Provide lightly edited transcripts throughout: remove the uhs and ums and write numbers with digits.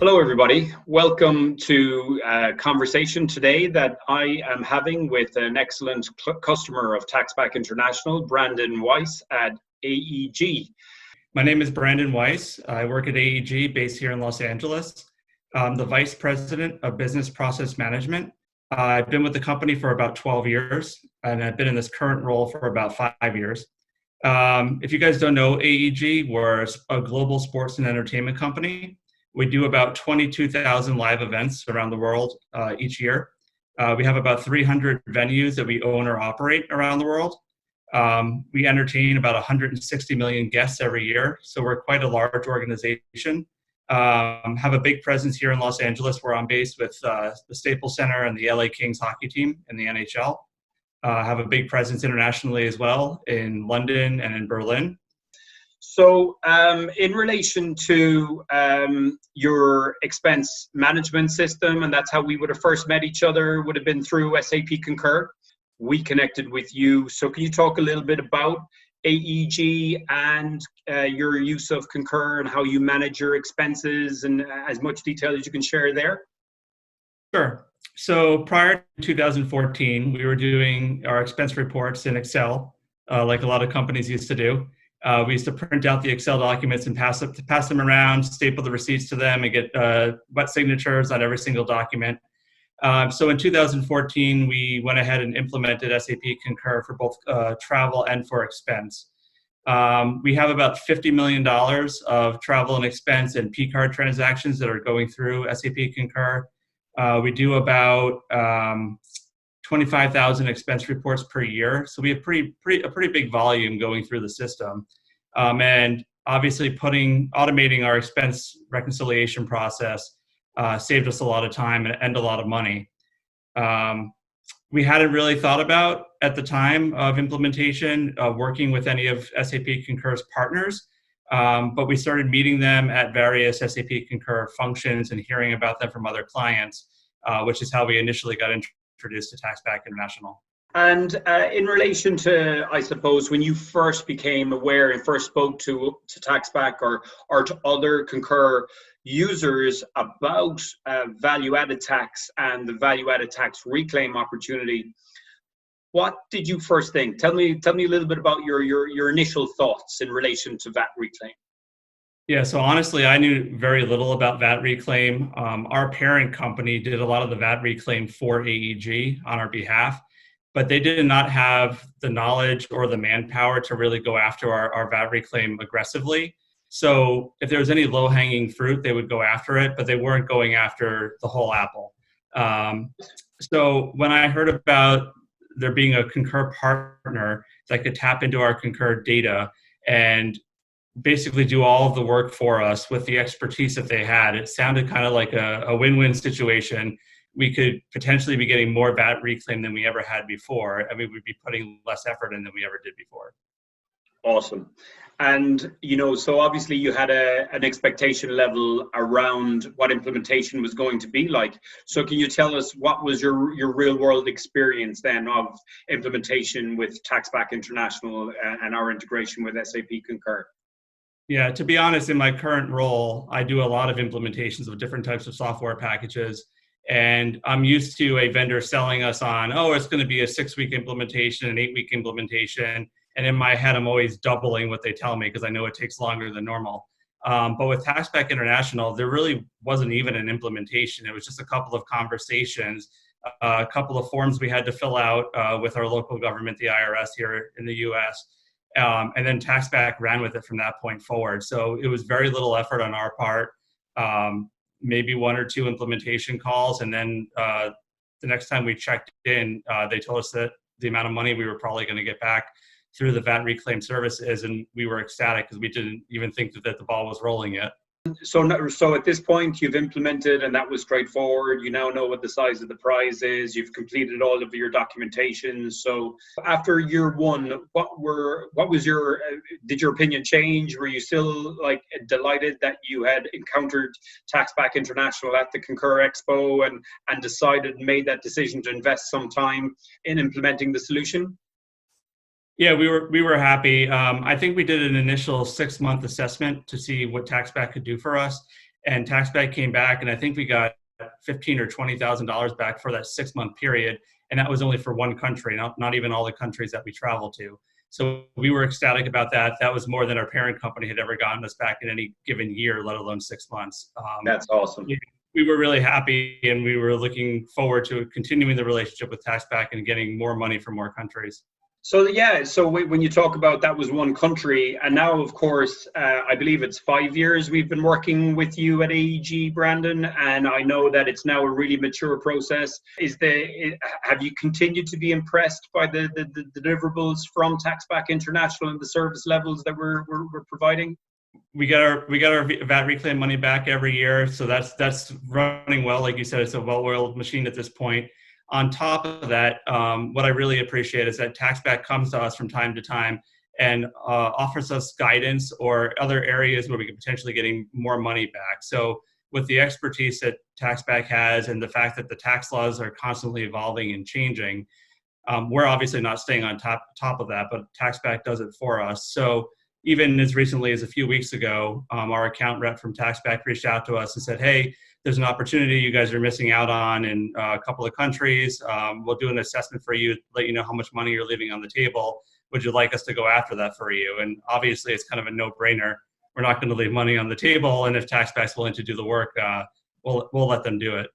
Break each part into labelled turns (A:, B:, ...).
A: Hello, everybody. Welcome to a conversation today that I am having with an excellent customer of Taxback International, Brandon Weiss at AEG.
B: My name is Brandon Weiss. I work at AEG based here in Los Angeles. I'm the Vice President of Business Process Management. I've been with the company for about 12 years, and I've been in this current role for about 5 years. If you guys don't know, AEG, we're a global sports and entertainment company. We do about 22,000 live events around the world each year. We have about 300 venues that we own or operate around the world. We entertain about 160 million guests every year, so we're quite a large organization. Have a big presence here in Los Angeles, where I'm based with the Staples Center and the LA Kings hockey team in the NHL. Have a big presence internationally as well, in London and in Berlin.
A: So in relation to your expense management system, and that's how we would have first met each other, would have been through SAP Concur. We connected with you. So can you talk a little bit about AEG and your use of Concur and how you manage your expenses, and as much detail as you can share there?
B: Sure. So prior to 2014, we were doing our expense reports in Excel, like a lot of companies used to do. We used to print out the Excel documents and pass them around, staple the receipts to them, and get wet signatures on every single document. So in 2014, we went ahead and implemented SAP Concur for both travel and for expense. We have about $50 million of travel and expense and P-card transactions that are going through SAP Concur. We do about 25,000 expense reports per year. So we have a pretty big volume going through the system. And obviously automating our expense reconciliation process saved us a lot of time and a lot of money. We hadn't really thought about, at the time of implementation, working with any of SAP Concur's partners, but we started meeting them at various SAP Concur functions and hearing about them from other clients, which is how we initially got introduced to Taxback International.
A: And in relation to, I suppose, when you first became aware and first spoke to Taxback or to other Concur users about value-added tax and the value-added tax reclaim opportunity, what did you first think? Tell me a little bit about your initial thoughts in relation to VAT reclaim.
B: Yeah, so honestly, I knew very little about VAT reclaim. Our parent company did a lot of the VAT reclaim for AEG on our behalf, but they did not have the knowledge or the manpower to really go after our VAT reclaim aggressively. So if there was any low-hanging fruit, they would go after it, but they weren't going after the whole apple. So when I heard about there being a Concur partner that could tap into our Concur data and basically do all of the work for us with the expertise that they had, it sounded kind of like a win-win situation. We could potentially be getting more VAT reclaim than we ever had before, and we would be putting less effort in than we ever did before.
A: Awesome. And, so obviously you had an expectation level around what implementation was going to be like. So can you tell us what was your real world experience then of implementation with Taxback International and our integration with SAP Concur?
B: Yeah, to be honest, in my current role, I do a lot of implementations of different types of software packages. And I'm used to a vendor selling us on, oh, it's going to be a 6-week implementation, an 8-week implementation. And in my head, I'm always doubling what they tell me because I know it takes longer than normal. But with Taxback International, there really wasn't even an implementation. It was just a couple of conversations, a couple of forms we had to fill out with our local government, the IRS here in the US. And then Taxback ran with it from that point forward. So it was very little effort on our part. Maybe 1 or 2 implementation calls. And then the next time we checked in, they told us that the amount of money we were probably going to get back through the VAT reclaim services. And we were ecstatic because we didn't even think that the ball was rolling yet.
A: So at this point, you've implemented, and that was straightforward. You now know what the size of the prize is. You've completed all of your documentation. So after year 1, did your opinion change? Were you still delighted that you had encountered Taxback International at the Concur Expo and made that decision to invest some time in implementing the solution?
B: Yeah, we were happy. I think we did an initial 6-month assessment to see what Taxback could do for us. and Taxback came back, and I think we got $15,000 or $20,000 back for that 6-month period, and that was only for one country, not even all the countries that we travel to. So we were ecstatic about that. That was more than our parent company had ever gotten us back in any given year, let alone 6 months.
A: That's awesome.
B: We were really happy, and we were looking forward to continuing the relationship with Taxback and getting more money from more countries.
A: So yeah, so when you talk about that was one country, and now of course, I believe it's 5 years we've been working with you at AEG, Brandon, and I know that it's now a really mature process. Have you continued to be impressed by the deliverables from Taxback International and the service levels that we're providing?
B: We got our VAT reclaim money back every year, so that's running well. Like you said, it's a well-oiled machine at this point. On top of that, what I really appreciate is that Taxback comes to us from time to time and offers us guidance or other areas where we could potentially getting more money back. So with the expertise that Taxback has and the fact that the tax laws are constantly evolving and changing, we're obviously not staying on top of that, but Taxback does it for us. So even as recently as a few weeks ago, our account rep from Taxback reached out to us and said, hey, there's an opportunity you guys are missing out on in a couple of countries. We'll do an assessment for you, let you know how much money you're leaving on the table. Would you like us to go after that for you? And obviously it's kind of a no-brainer. We're not going to leave money on the table. And if Taxback's willing to do the work, we'll let them do it.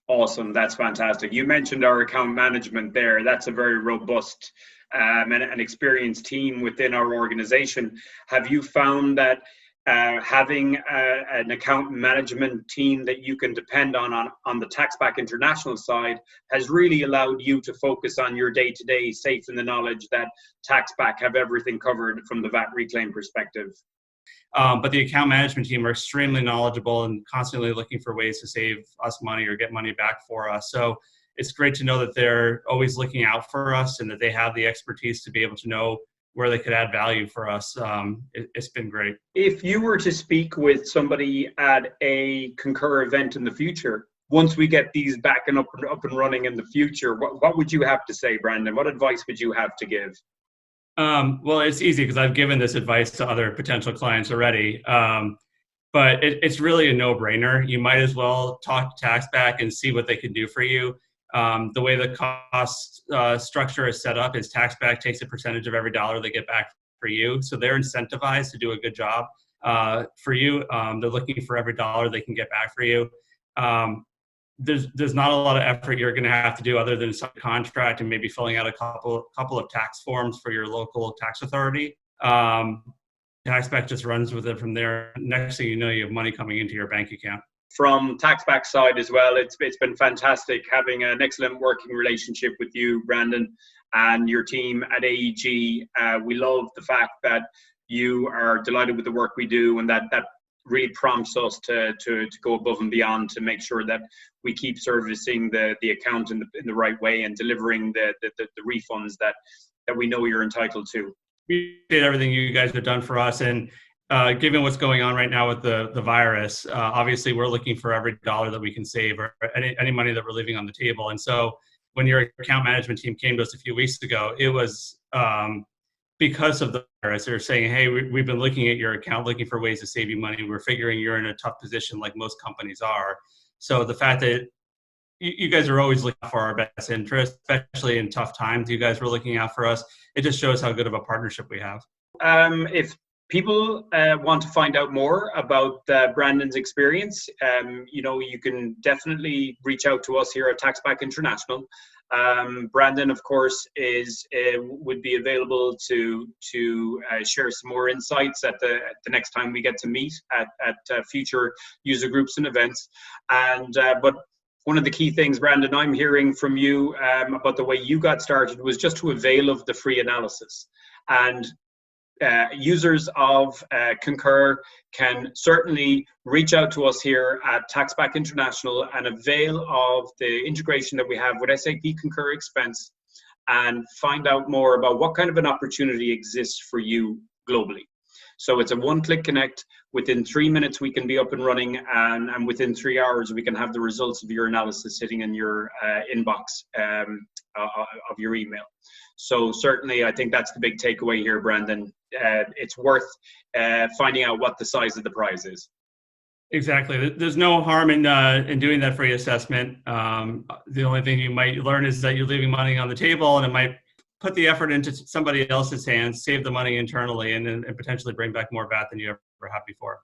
A: Awesome. That's fantastic. You mentioned our account management there. That's a very robust and experienced team within our organization. Have you found that having an account management team that you can depend on the Taxback International side has really allowed you to focus on your day-to-day, safe in the knowledge that Taxback have everything covered from the VAT reclaim perspective?
B: But the account management team are extremely knowledgeable and constantly looking for ways to save us money or get money back for us. So it's great to know that they're always looking out for us and that they have the expertise to be able to know where they could add value for us. It's been great.
A: If you were to speak with somebody at a Concur event in the future, once we get these back and up and running in the future, what would you have to say, Brandon? What advice would you have to give?
B: Well, it's easy because I've given this advice to other potential clients already. But it's really a no-brainer. You might as well talk to Taxback and see what they can do for you. The way the cost structure is set up is Taxback takes a percentage of every dollar they get back for you. So they're incentivized to do a good job for you. They're looking for every dollar they can get back for you. There's not a lot of effort you're going to have to do other than some contract and maybe filling out a couple of tax forms for your local tax authority. Taxback just runs with it from there. Next thing you know, you have money coming into your bank account.
A: From Taxback side as well, it's been fantastic having an excellent working relationship with you, Brandon, and your team at AEG. We love the fact that you are delighted with the work we do, and that really prompts us to go above and beyond to make sure that we keep servicing the account in the right way and delivering the refunds that we know you're entitled to.
B: We appreciate everything you guys have done for us, and given what's going on right now with the virus, obviously we're looking for every dollar that we can save or any money that we're leaving on the table. And so when your account management team came to us a few weeks ago, it was because of the virus. They're saying, hey, we've been looking at your account, looking for ways to save you money. We're figuring you're in a tough position like most companies are. So the fact that you guys are always looking out for our best interest, especially in tough times, you guys were looking out for us. It just shows how good of a partnership we have.
A: If people want to find out more about Brandon's experience, you can definitely reach out to us here at Taxback International. Brandon, of course, would be available to share some more insights at the next time we get to meet at future user groups and events. But one of the key things, Brandon, I'm hearing from you about the way you got started was just to avail of the free analysis. And users of Concur can certainly reach out to us here at Taxback International and avail of the integration that we have with SAP Concur Expense and find out more about what kind of an opportunity exists for you globally. So it's a one-click connect. Within 3 minutes, we can be up and running, and within 3 hours, we can have the results of your analysis sitting in your inbox of your email. So certainly, I think that's the big takeaway here, Brandon. It's worth finding out what the size of the prize is.
B: Exactly. There's no harm in doing that free assessment. The only thing you might learn is that you're leaving money on the table, and it might put the effort into somebody else's hands, save the money internally, and potentially bring back more VAT than you ever have before.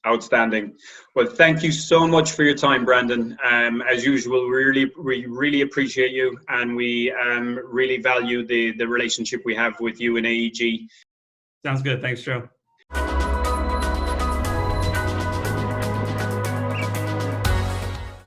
A: Outstanding. Well, thank you so much for your time, Brandon. As usual, we really appreciate you, and we really value the relationship we have with you in AEG.
B: Sounds good. Thanks, Joe.